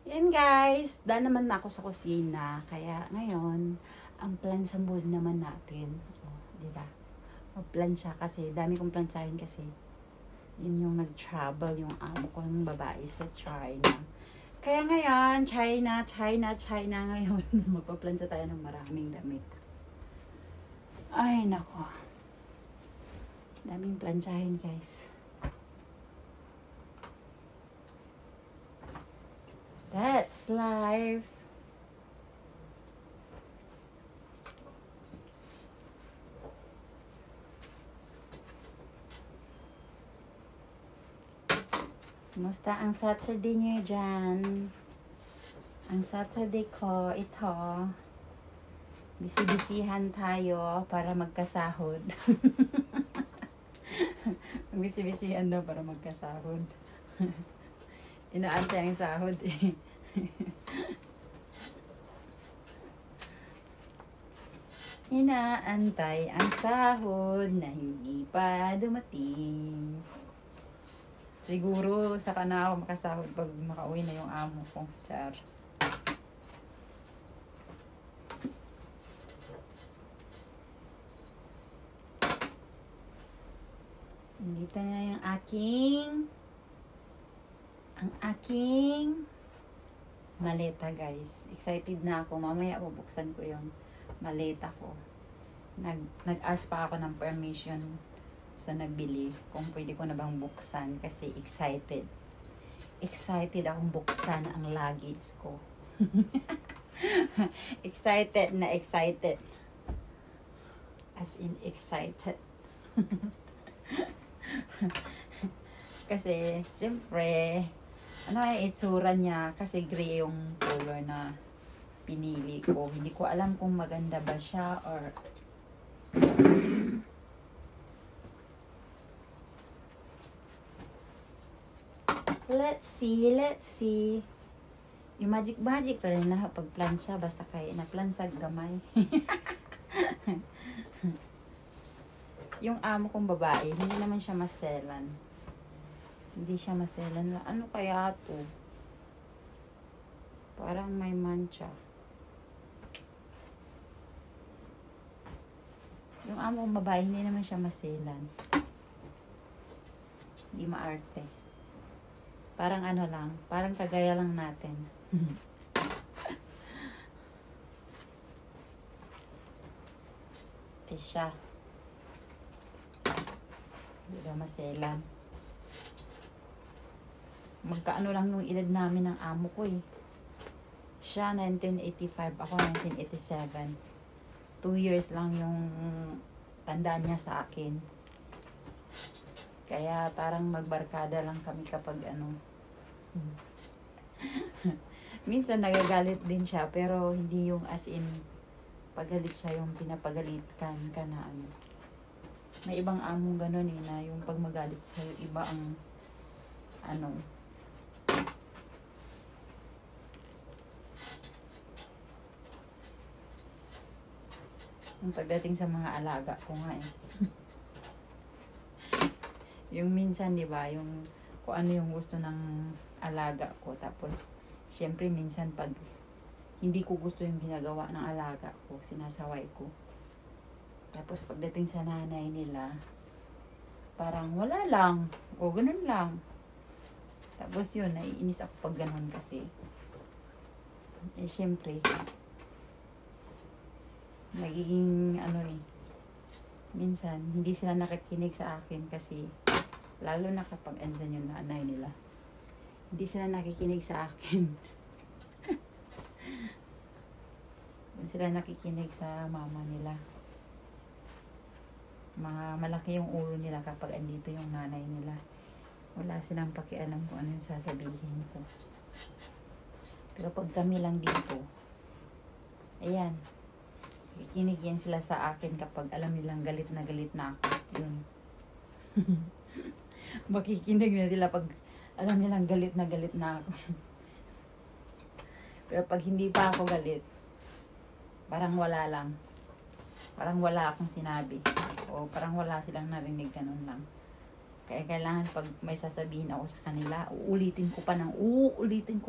Yan guys, dahil naman ako sa kusina. Kaya ngayon, ang plansa mode naman natin. Oh, diba? Magplansya kasi, dami kong plansahin kasi. Yun yung nag-travel, yung amo ko ng babae sa China. Kaya ngayon, China ngayon. Magpaplansya tayo ng maraming damit. Ay, nako. Daming plansyahin guys. That's life. Kumusta ang Saturday niyo dyan? Ang Saturday ko, ito. Bisibisihan tayo para magkasahod. Bisibisihan daw para magkasahod. Inaantay ang sahod eh. Inaantay ang sahod na hindi pa dumating. Siguro saka na ako makasahod pag makauwi na yung amo ko. Char. Dito na yung aking maleta guys. Excited na ako. Mamaya bubuksan ko yung maleta ko. Nag-ask pa ako ng permission sa nagbili kung pwede ko na bang buksan kasi excited. Excited akong buksan ang luggage ko. Excited na excited. As in excited. Kasi, siyempre, ano ay itsura niya? Kasi gray yung color na pinili ko. Hindi ko alam kung maganda ba siya or let's see. Yung magic rin na pagplansa basta kaya na plansag gamay. Yung amo kong babae, hindi naman siya maselan. Hindi siya maselan. Ano kaya to? Parang may mancha. Yung amo kong babae, hindi naman siya maselan. Hindi maarte. Parang ano lang, parang kagaya lang natin. Eh siya. Hindi ba maselan? Magkaano lang yung edad namin ng amo ko eh. Siya 1985, ako 1987. 2 years lang yung tandaan niya sa akin. Kaya parang magbarkada lang kami kapag ano. Minsan nagagalit din siya pero hindi yung as in pagalit siya yung pinapagalitan ka na ano. May ibang among ganun eh na yung pag magalit sa'yo iba ang ano. Yung pagdating sa mga alaga ko nga eh. Yung minsan, di ba, yung kung ano yung gusto ng alaga ko. Tapos, syempre minsan pag hindi ko gusto yung ginagawa ng alaga ko, sinasaway ko. Tapos, pagdating sa nanay nila, parang wala lang. O, ganun lang. Tapos yun, naiinis ako pag ganun kasi. Eh, syempre, nagiging ano eh, minsan, hindi sila nakikinig sa akin kasi lalo na kapag andyan yung nanay nila. Hindi sila nakikinig sa akin. Hindi sila nakikinig sa mama nila. Malaki yung ulo nila kapag andito yung nanay nila. Wala silang pakialam kung ano yung sasabihin ko. Pero pag kami lang dito, ayan, kikinig yan sila sa akin kapag alam nilang galit na ako. Yun. Makikinig na sila pag alam nilang galit na ako. Pero pag hindi pa ako galit, parang wala lang. Parang wala akong sinabi. O parang wala silang narinig, ganun lang. Kaya kailangan pag may sasabihin ako sa kanila, uulitin ko